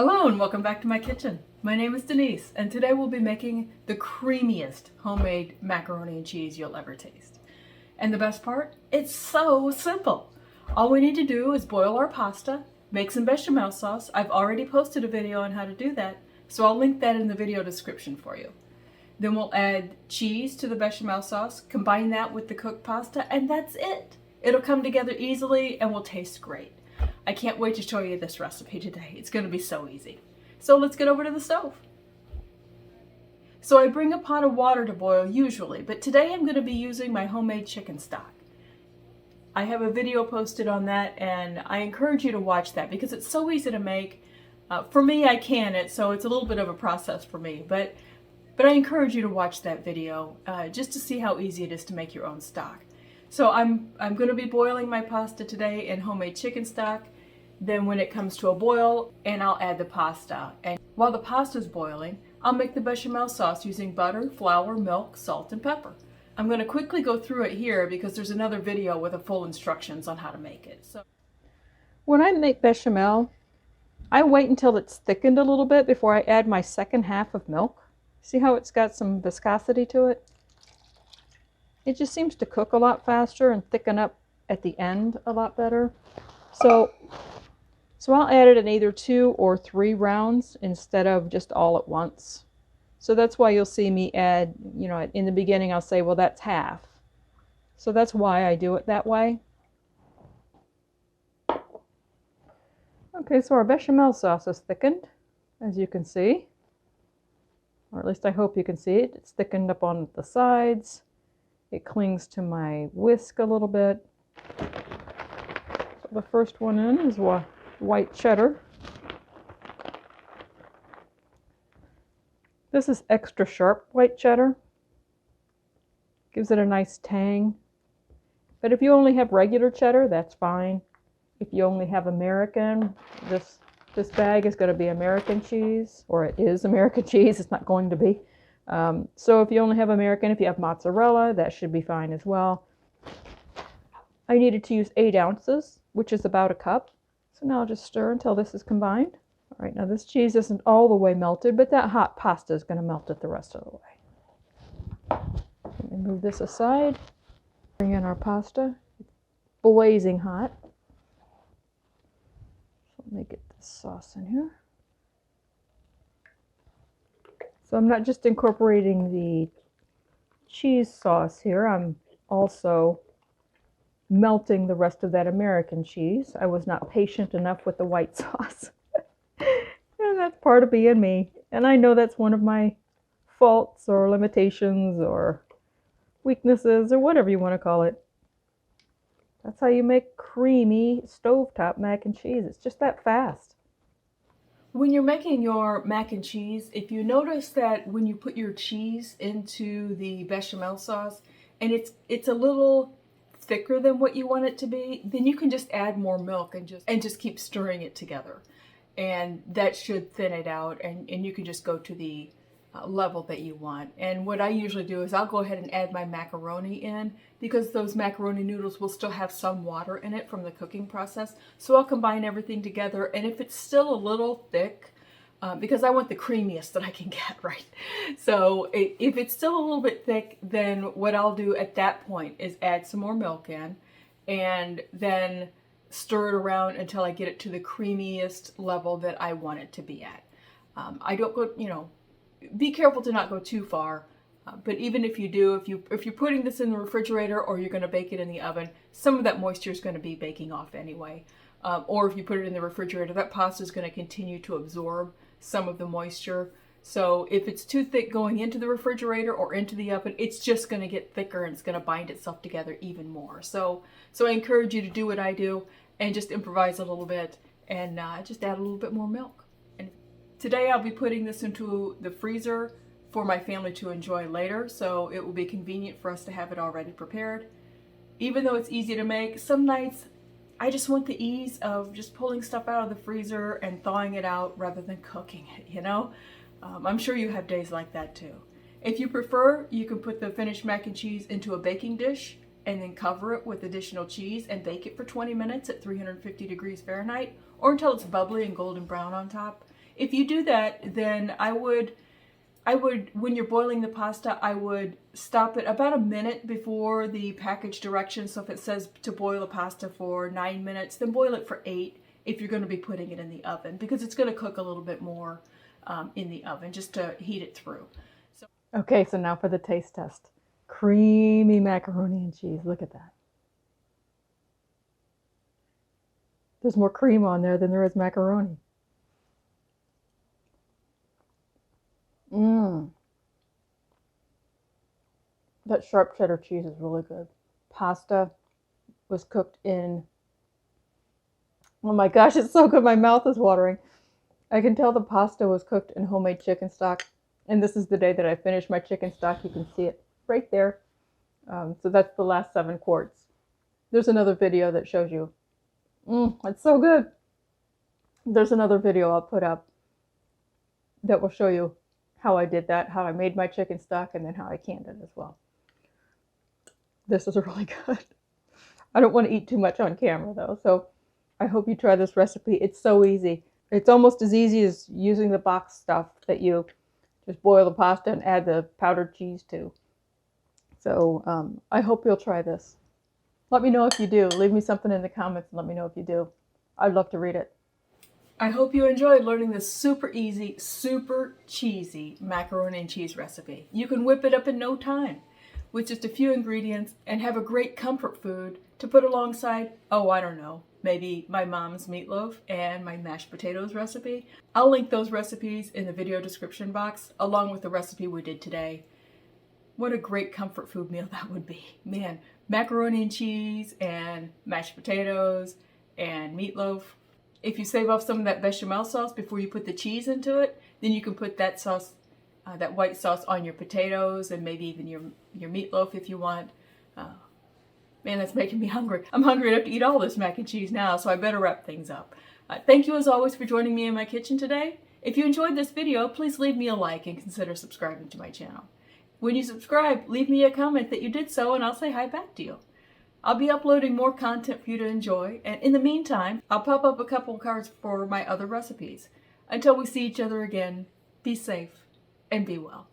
Hello and welcome back to my kitchen. My name is Denise and today we'll be making the creamiest homemade macaroni and cheese you'll ever taste. And the best part, it's so simple. All we need to do is boil our pasta, make some bechamel sauce. I've already posted a video on how to do that, so I'll link that in the video description for you. Then we'll add cheese to the bechamel sauce, combine that with the cooked pasta, and that's it. It'll come together easily and will taste great. I can't wait to show you this recipe today. It's going to be so easy. So let's get over to the stove. So I bring a pot of water to boil usually, but today I'm going to be using my homemade chicken stock. I have a video posted on that and I encourage you to watch that because it's so easy to make. For me, I can it, so it's a little bit of a process for me, but I encourage you to watch that video just to see how easy it is to make your own stock. So I'm going to be boiling my pasta today in homemade chicken stock. Then when it comes to a boil, and I'll add the pasta. And while the pasta's boiling, I'll make the bechamel sauce using butter, flour, milk, salt, and pepper. I'm going to quickly go through it here because there's another video with the full instructions on how to make it. So, when I make bechamel, I wait until it's thickened a little bit before I add my second half of milk. See how it's got some viscosity to it? It just seems to cook a lot faster and thicken up at the end a lot better. So I'll add it in either 2 or 3 rounds instead of just all at once. So that's why you'll see me add, in the beginning I'll say, well, that's half. So that's why I do it that way. Okay, so our bechamel sauce is thickened, as you can see. Or at least I hope you can see it. It's thickened up on the sides. It clings to my whisk a little bit. So the first one in is white cheddar. This is extra sharp white cheddar. Gives it a nice tang. But if you only have regular cheddar, that's fine. If you only have American, this bag is going to be American cheese, or it is American cheese. It's not going to be. So if you only have American, if you have mozzarella, that should be fine as well. I needed to use 8 ounces, which is about a cup. So now I'll just stir until this is combined. All right, now this cheese isn't all the way melted, but that hot pasta is going to melt it the rest of the way. Let me move this aside. Bring in our pasta. It's blazing hot. So let me get this sauce in here. So I'm not just incorporating the cheese sauce here, I'm also melting the rest of that American cheese. I was not patient enough with the white sauce. And that's part of being me. And I know that's one of my faults or limitations or weaknesses or whatever you want to call it. That's how you make creamy stovetop mac and cheese. It's just that fast. When you're making your mac and cheese, if you notice that when you put your cheese into the bechamel sauce and it's a little thicker than what you want it to be, then you can just add more milk and just keep stirring it together. And that should thin it out and you can just go to the level that you want. And what I usually do is I'll go ahead and add my macaroni in because those macaroni noodles will still have some water in it from the cooking process. So I'll combine everything together, and if it's still a little thick, because I want the creamiest that I can get, right? So if it's still a little bit thick, then what I'll do at that point is add some more milk in and then stir it around until I get it to the creamiest level that I want it to be at. I don't go, be careful to not go too far, but even if you do, if you're putting this in the refrigerator or you're going to bake it in the oven, some of that moisture is going to be baking off anyway. Or if you put it in the refrigerator, that pasta is going to continue to absorb some of the moisture. So if it's too thick going into the refrigerator or into the oven, it's just going to get thicker and it's going to bind itself together even more. So I encourage you to do what I do and just improvise a little bit and just add a little bit more milk. And today I'll be putting this into the freezer for my family to enjoy later, so it will be convenient for us to have it already prepared. Even though it's easy to make, some nights I just want the ease of just pulling stuff out of the freezer and thawing it out rather than cooking it, I'm sure you have days like that too. If you prefer, you can put the finished mac and cheese into a baking dish and then cover it with additional cheese and bake it for 20 minutes at 350 degrees Fahrenheit or until it's bubbly and golden brown on top. If you do that, then I would, when you're boiling the pasta, I would stop it about a minute before the package directions. So if it says to boil the pasta for 9 minutes, then boil it for 8 if you're going to be putting it in the oven, because it's going to cook a little bit more in the oven just to heat it through. Okay, so now for the taste test. Creamy macaroni and cheese. Look at that. There's more cream on there than there is macaroni. Mmm. That sharp cheddar cheese is really good. Pasta was cooked in, oh my gosh, it's so good. My mouth is watering. I can tell the pasta was cooked in homemade chicken stock. And this is the day that I finished my chicken stock. You can see it right there. So that's the last 7 quarts. There's another video that shows you. It's so good. There's another video I'll put up that will show you how I did that, how I made my chicken stock, and then how I canned it as well. This is really good. I don't want to eat too much on camera though, so I hope you try this recipe. It's so easy. It's almost as easy as using the box stuff that you just boil the pasta and add the powdered cheese to. So I hope you'll try this. Let me know if you do. Leave me something in the comments and let me know if you do. I'd love to read it. I hope you enjoyed learning this super easy, super cheesy macaroni and cheese recipe. You can whip it up in no time with just a few ingredients and have a great comfort food to put alongside, oh, I don't know, maybe my mom's meatloaf and my mashed potatoes recipe. I'll link those recipes in the video description box along with the recipe we did today. What a great comfort food meal that would be. Man, macaroni and cheese and mashed potatoes and meatloaf. If you save off some of that bechamel sauce before you put the cheese into it, then you can put that sauce, that white sauce on your potatoes and maybe even your meatloaf if you want. Man, that's making me hungry. I'm hungry enough to eat all this mac and cheese now, so I better wrap things up. Thank you as always for joining me in my kitchen today. If you enjoyed this video, please leave me a like and consider subscribing to my channel. When you subscribe, leave me a comment that you did so and I'll say hi back to you. I'll be uploading more content for you to enjoy, and in the meantime, I'll pop up a couple cards for my other recipes. Until we see each other again, be safe and be well.